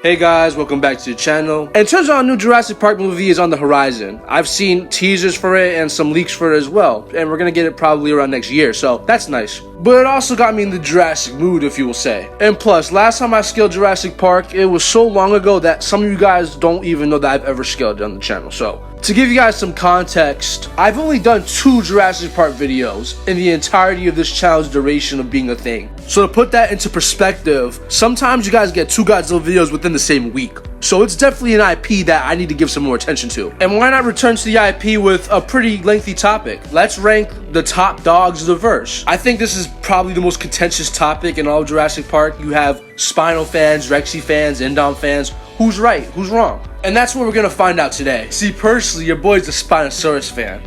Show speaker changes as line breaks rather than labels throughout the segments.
Hey guys, welcome back to the channel. And it turns out a new Jurassic Park movie is on the horizon. I've seen teasers for it and some leaks for it as well, and we're gonna get it probably around next year, so that's nice. But it also got me in the Jurassic mood, if you will say. And plus, last time I scaled Jurassic Park, it was so long ago that some of you guys don't even know that I've ever scaled it on the channel. So, to give you guys some context, I've only done 2 Jurassic Park videos in the entirety of this channel's duration of being a thing. So to put that into perspective, sometimes you guys get 2 Godzilla videos within the same week. So it's definitely an IP that I need to give some more attention to. And why not return to the IP with a pretty lengthy topic? Let's rank the top dogs of the verse. I think this is probably the most contentious topic in all of Jurassic Park. You have Spino fans, Rexy fans, Indom fans. Who's right? Who's wrong? And that's what we're gonna find out today. See, personally, your boy's a Spinosaurus fan.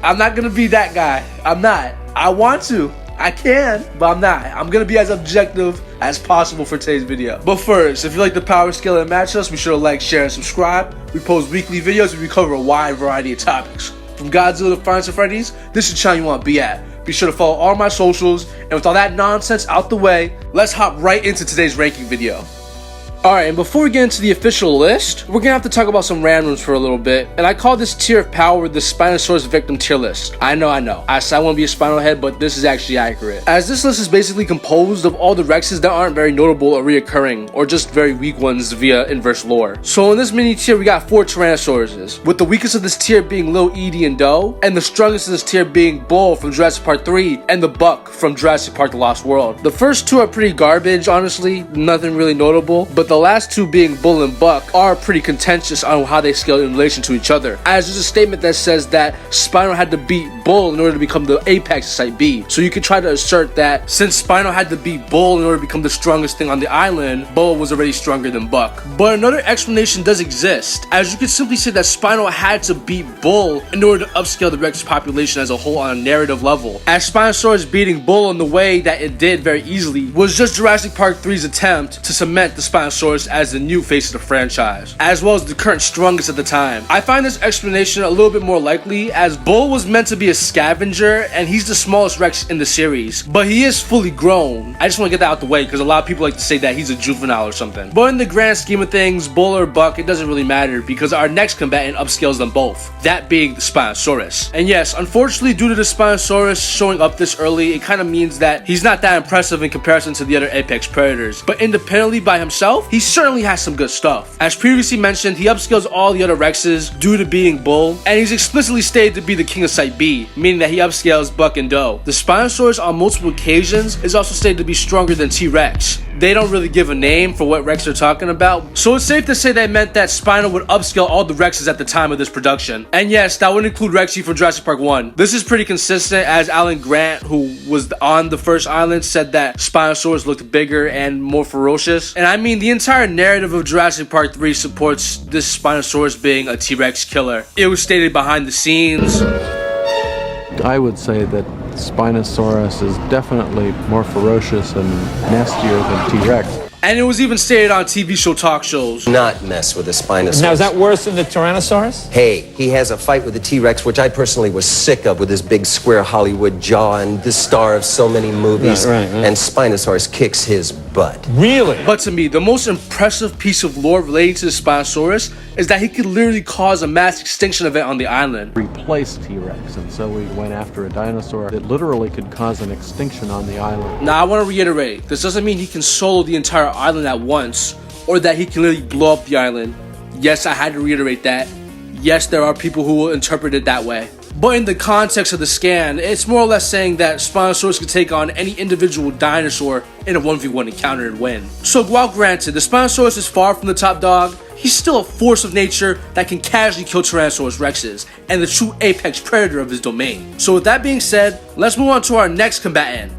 I'm not gonna be that guy. I'm not. I want to. I can, but I'm not. I'm gonna be as objective as possible for today's video. But first, if you like the power scale and match us, be sure to like, share, and subscribe. We post weekly videos where we cover a wide variety of topics. From Godzilla to Five Nights at Freddy's, this is the channel you want to be at. Be sure to follow all my socials, and with all that nonsense out the way, let's hop right into today's ranking video. Alright, and before we get into the official list, we're gonna have to talk about some randoms for a little bit, and I call this tier of power the Spinosaurus victim tier list. I know. I said I want to be a Spinal head, but this is actually accurate, as this list is basically composed of all the Rexes that aren't very notable or reoccurring, or just very weak ones via inverse lore. So in this mini tier, we got 4 Tyrannosauruses, with the weakest of this tier being Lil Edie and Doe, and the strongest of this tier being Bull from Jurassic Park 3, and the Buck from Jurassic Park The Lost World. The first 2 are pretty garbage, honestly, nothing really notable, but the last 2 being Bull and Buck are pretty contentious on how they scale in relation to each other, as there's a statement that says that Spino had to beat Bull in order to become the apex of Site B. So you could try to assert that since Spino had to beat Bull in order to become the strongest thing on the island, Bull was already stronger than Buck. But another explanation does exist, as you could simply say that Spino had to beat Bull in order to upscale the Rex population as a whole on a narrative level, as Spinosaurus beating Bull in the way that it did very easily was just Jurassic Park 3's attempt to cement the Spinosaurus as the new face of the franchise, as well as the current strongest at the time. I find this explanation a little bit more likely, as Bull was meant to be a scavenger and he's the smallest Rex in the series, but he is fully grown. I just want to get that out the way because a lot of people like to say that he's a juvenile or something. But in the grand scheme of things, Bull or Buck, it doesn't really matter because our next combatant upscales them both, that being the Spinosaurus. And yes, unfortunately, due to the Spinosaurus showing up this early, it kind of means that he's not that impressive in comparison to the other apex predators, but independently by himself, he certainly has some good stuff. As previously mentioned, he upscales all the other Rexes due to being Bull, and he's explicitly stated to be the king of Site B, meaning that he upscales Buck and Doe. The Spinosaurus on multiple occasions is also stated to be stronger than T-Rex. They don't really give a name for what Rex they're talking about, so it's safe to say they meant that Spino would upscale all the Rexes at the time of this production. And yes, that would include Rexy from Jurassic Park 1. This is pretty consistent, as Alan Grant, who was on the first island, said that Spinosaurus looked bigger and more ferocious. And I mean, the entire narrative of Jurassic Park 3 supports this Spinosaurus being a T-Rex killer. It was stated behind the scenes.
I would say that Spinosaurus is definitely more ferocious and nastier than T-Rex.
And it was even stated on TV show talk shows.
Not mess with a Spinosaurus.
Now, is that worse than the Tyrannosaurus?
Hey, he has a fight with the T-Rex, which I personally was sick of, with his big square Hollywood jaw and the star of so many movies.
Right.
And Spinosaurus kicks his butt.
Really?
But to me, the most impressive piece of lore relating to the Spinosaurus is that he could literally cause a mass extinction event on the island.
Replace T-Rex, and so we went after a dinosaur that literally could cause an extinction on the island.
Now, I want to reiterate, this doesn't mean he can solo the entire island at once, or that he can literally blow up the island. Yes, I had to reiterate that. Yes, there are people who will interpret it that way. But in the context of the scan, it's more or less saying that Spinosaurus could take on any individual dinosaur in a 1v1 encounter and win. So while granted, the Spinosaurus is far from the top dog, he's still a force of nature that can casually kill Tyrannosaurus Rexes, and the true apex predator of his domain. So with that being said, let's move on to our next combatant.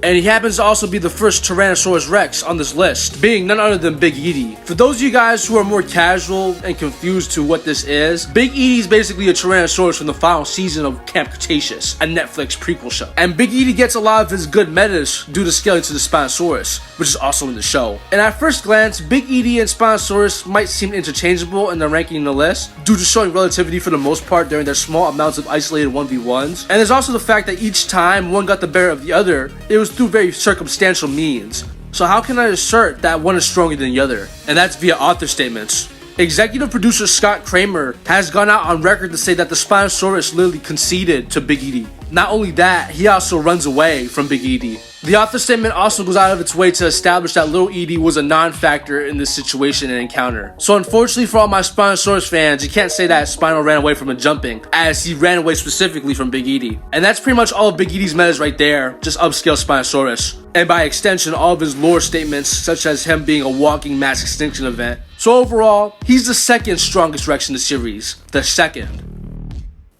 And he happens to also be the first Tyrannosaurus Rex on this list, being none other than Big Edie. For those of you guys who are more casual and confused to what this is, Big Edie is basically a Tyrannosaurus from the final season of Camp Cretaceous, a Netflix prequel show. And Big Edie gets a lot of his good metas due to scaling to the Spinosaurus, which is also in the show. And at first glance, Big Edie and Spinosaurus might seem interchangeable in their ranking in the list, due to showing relativity for the most part during their small amounts of isolated 1v1s. And there's also the fact that each time one got the better of the other, it was through very circumstantial means. so how can I assert that one is stronger than the other? And that's via author statements. Executive producer Scott Kramer has gone out on record to say that the Spinosaurus literally conceded to Big Edie. Not only that, he also runs away from Big Edie. The author statement also goes out of its way to establish that Little Edie was a non-factor in this situation and encounter. So unfortunately for all my Spinosaurus fans, you can't say that Spino ran away from a jumping, as he ran away specifically from Big Edie. And that's pretty much all of Big Edie's metas right there, just upscale Spinosaurus. And by extension, all of his lore statements, such as him being a walking mass extinction event. So overall, he's the second strongest Rex in the series. The second.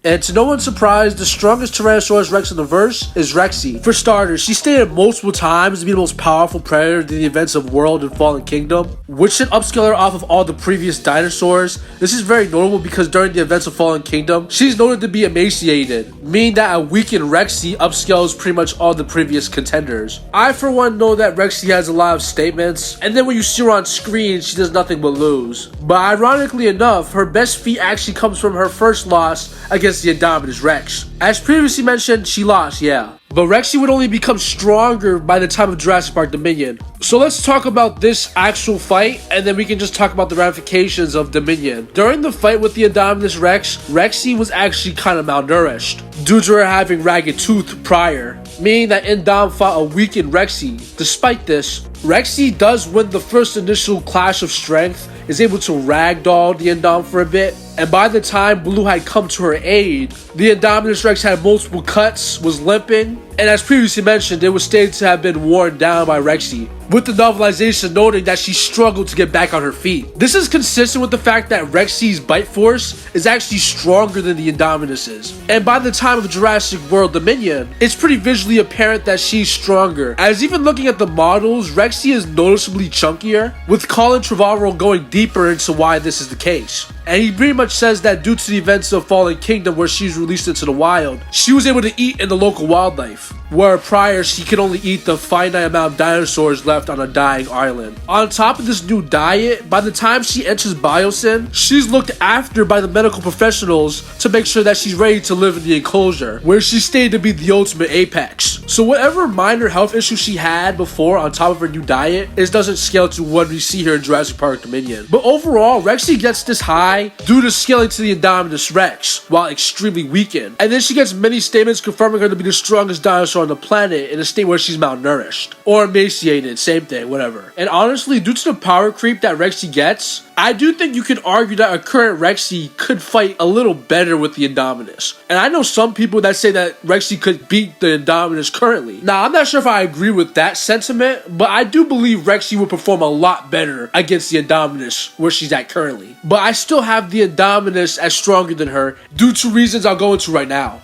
And to no one's surprise, the strongest Tyrannosaurus Rex in the verse is Rexy. For starters, she stated multiple times to be the most powerful predator in the events of World and Fallen Kingdom, which should upscale her off of all the previous dinosaurs. This is very notable because during the events of Fallen Kingdom, she's noted to be emaciated, meaning that a weakened Rexy upscales pretty much all the previous contenders. I for one know that Rexy has a lot of statements, and then when you see her on screen, she does nothing but lose. But ironically enough, her best feat actually comes from her first loss against the Indominus Rex. As previously mentioned, she lost, yeah. But Rexy would only become stronger by the time of Jurassic Park Dominion. So let's talk about this actual fight, and then we can just talk about the ramifications of Dominion. During the fight with the Indominus Rex, Rexy was actually kind of malnourished, due to her having ragged tooth prior, meaning that Indom fought a weakened Rexy. Despite this, Rexy does win the first initial clash of strength, is able to ragdoll the Indom for a bit, and by the time Blue had come to her aid, the Indominus Rex had multiple cuts, was limping, and as previously mentioned, it was stated to have been worn down by Rexy, with the novelization noting that she struggled to get back on her feet. This is consistent with the fact that Rexy's bite force is actually stronger than the Indominus's, and by the time of Jurassic World Dominion, it's pretty visually apparent that she's stronger, as even looking at the models, Rexy is noticeably chunkier, with Colin Trevorrow going deeper into why this is the case. And he pretty much says that due to the events of Fallen Kingdom where she's released into the wild, she was able to eat in the local wildlife, where prior she could only eat the finite amount of dinosaurs left on a dying island. On top of this new diet, by the time she enters Biosyn, she's looked after by the medical professionals to make sure that she's ready to live in the enclosure, where she's stated to be the ultimate apex. So whatever minor health issues she had before on top of her new diet, it doesn't scale to what we see here in Jurassic Park Dominion. But overall, Rexy gets this high due to scaling to the Indominus Rex, while extremely weakened. And then she gets many statements confirming her to be the strongest dinosaur on the planet in a state where she's malnourished. Or emaciated, same thing, whatever. And honestly, due to the power creep that Rexy gets, I do think you could argue that a current Rexy could fight a little better with the Indominus. And I know some people that say that Rexy could beat the Indominus currently. Now, I'm not sure if I agree with that sentiment, but I do believe Rexy would perform a lot better against the Indominus where she's at currently. But I still have the Indominus as stronger than her due to reasons I'll go into right now.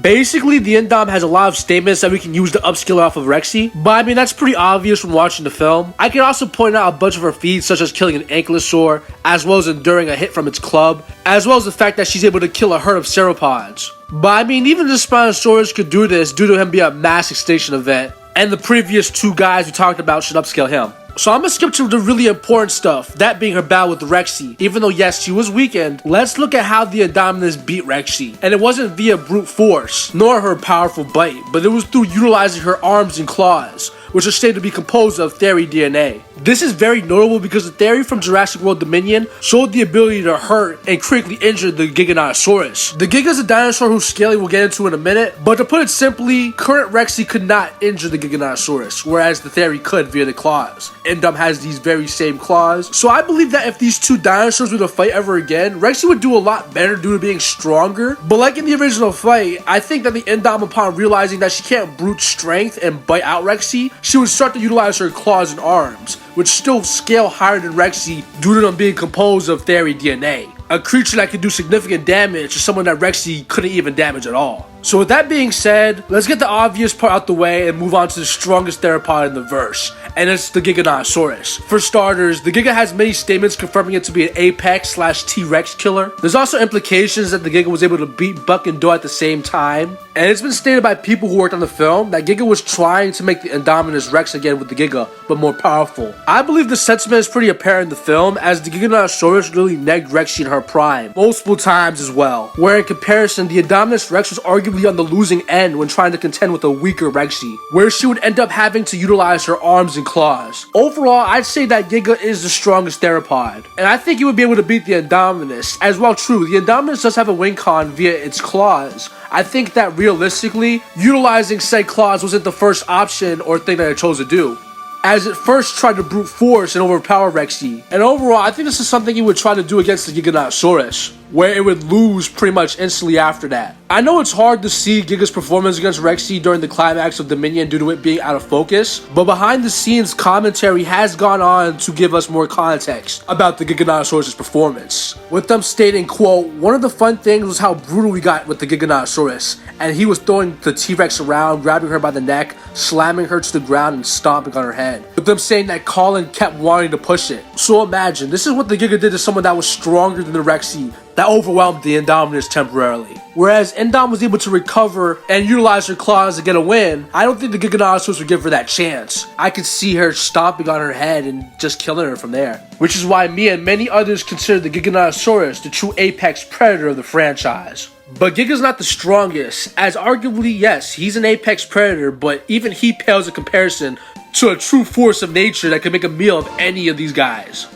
Basically, the Indom has a lot of statements that we can use to upskill off of Rexy, but I mean that's pretty obvious when watching the film. I can also point out a bunch of her feats, such as killing an ankylosaur, as well as enduring a hit from its club, as well as the fact that she's able to kill a herd of sauropods. But I mean, even the Spinosaurus could do this due to him being a mass extinction event, and the previous two guys we talked about should upscale him. So I'm gonna skip to the really important stuff, that being her battle with Rexy. Even though yes, she was weakened, let's look at how the Indominus beat Rexy. And it wasn't via brute force, nor her powerful bite, but it was through utilizing her arms and claws, which are stated to be composed of Theory DNA. This is very notable because the Theory from Jurassic World Dominion showed the ability to hurt and critically injure the Giganotosaurus. The Giga is a dinosaur whose scaling we'll get into in a minute, but to put it simply, current Rexy could not injure the Giganotosaurus, whereas the Theory could via the claws. Indom has these very same claws, so I believe that if these two dinosaurs were to fight ever again, Rexy would do a lot better due to being stronger. But like in the original fight, I think that the Indom, upon realizing that she can't brute strength and bite out Rexy, she would start to utilize her claws and arms, which still scale higher than Rexy due to them being composed of Theory DNA. A creature that could do significant damage to someone that Rexy couldn't even damage at all. So with that being said, let's get the obvious part out the way and move on to the strongest theropod in the verse, and it's the Giganotosaurus. For starters, the Giga has many statements confirming it to be an apex / T-Rex killer. There's also implications that the Giga was able to beat Buck and Doe at the same time, and it's been stated by people who worked on the film that Giga was trying to make the Indominus Rex again with the Giga, but more powerful. I believe the sentiment is pretty apparent in the film, as the Giganotosaurus really negged Rexy in her prime, multiple times as well, where in comparison, the Indominus Rex was arguably arguably on the losing end when trying to contend with a weaker Rexy, where she would end up having to utilize her arms and claws. Overall, I'd say that Giga is the strongest theropod, and I think he would be able to beat the Indominus. As well, true, the Indominus does have a win con via its claws. I think that realistically, utilizing said claws wasn't the first option or thing that it chose to do, as it first tried to brute force and overpower Rexy. And overall, I think this is something he would try to do against the Giganotosaurus, where it would lose pretty much instantly after that. I know it's hard to see Giga's performance against Rexy during the climax of Dominion due to it being out of focus, but behind the scenes commentary has gone on to give us more context about the Giganotosaurus' performance, with them stating, quote, "One of the fun things was how brutal we got with the Giganotosaurus, and he was throwing the T-Rex around, grabbing her by the neck, slamming her to the ground and stomping on her head," with them saying that Colin kept wanting to push it. So imagine, this is what the Giga did to someone that was stronger than the Rexy, that overwhelmed the Indominus temporarily. Whereas Indom was able to recover and utilize her claws to get a win, I don't think the Giganotosaurus would give her that chance. I could see her stomping on her head and just killing her from there. Which is why me and many others consider the Giganotosaurus the true apex predator of the franchise. But Giga's not the strongest, as arguably, yes, he's an apex predator, but even he pales in comparison to a true force of nature that can make a meal of any of these guys.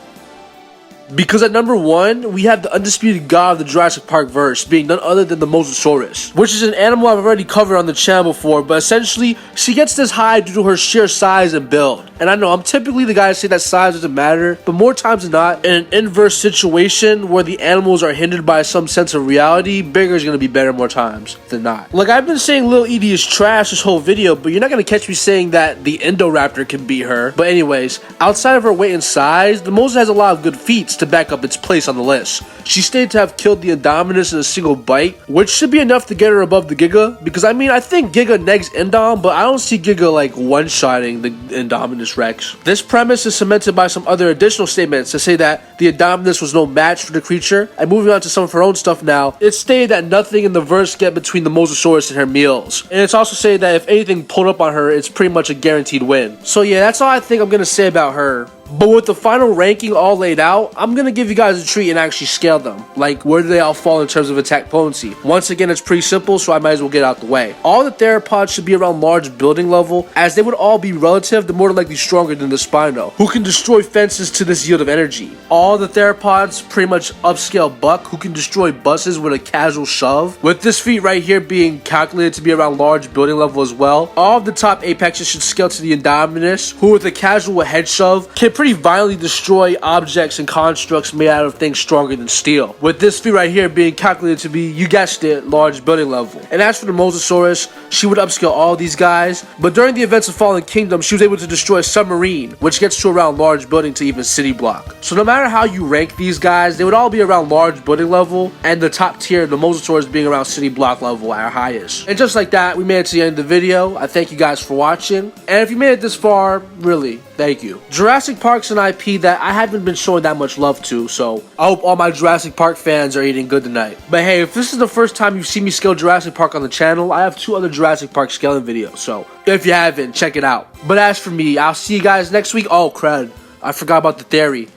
Because at number 1, we have the undisputed god of the Jurassic Park verse, being none other than the Mosasaurus, which is an animal I've already covered on the channel before, but essentially, she gets this high due to her sheer size and build. And I know, I'm typically the guy to say that size doesn't matter, but more times than not, in an inverse situation where the animals are hindered by some sense of reality, bigger is going to be better more times than not. Like, I've been saying Lil Edie is trash this whole video, but you're not going to catch me saying that the Indoraptor can beat her. But anyways, outside of her weight and size, the Mosa has a lot of good feats to back up its place on the list. She's stated to have killed the Indominus in a single bite, which should be enough to get her above the Giga, because I mean, I think Giga negs Indom, but I don't see Giga like one-shotting the Indominus Rex. This premise is cemented by some other additional statements to say that the Indominus was no match for the creature, and moving on to some of her own stuff now, it's stated that nothing in the verse get between the Mosasaurus and her meals, and it's also stated that if anything pulled up on her, it's pretty much a guaranteed win. So yeah, that's all I think I'm gonna say about her. But with the final ranking all laid out, I'm going to give you guys a treat and actually scale them. Like, where do they all fall in terms of attack potency? Once again, it's pretty simple, so I might as well get out the way. All the theropods should be around large building level, as they would all be relative to more than likely stronger than the Spino, who can destroy fences to this yield of energy. All the theropods pretty much upscale Buck, who can destroy buses with a casual shove, with this feat right here being calculated to be around large building level as well. All of the top apexes should scale to the Indominus, who with a casual head shove can pretty violently destroy objects and constructs made out of things stronger than steel, with this feat right here being calculated to be, you guessed it, large building level. And as for the Mosasaurus, she would upscale all these guys, but during the events of Fallen Kingdom, she was able to destroy a submarine, which gets to around large building to even city block. So no matter how you rank these guys, they would all be around large building level, and the top tier, the Mosasaurus, being around city block level at our highest. And just like that, we made it to the end of the video. I thank you guys for watching, and if you made it this far, really, thank you. Jurassic Park's an IP that I haven't been showing that much love to, so I hope all my Jurassic Park fans are eating good tonight. But hey, if this is the first time you've seen me scale Jurassic Park on the channel, I have 2 other Jurassic Park scaling videos, so if you haven't, check it out. But as for me, I'll see you guys next week. Oh crud, I forgot about the theory.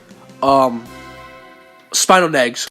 Spinal negs.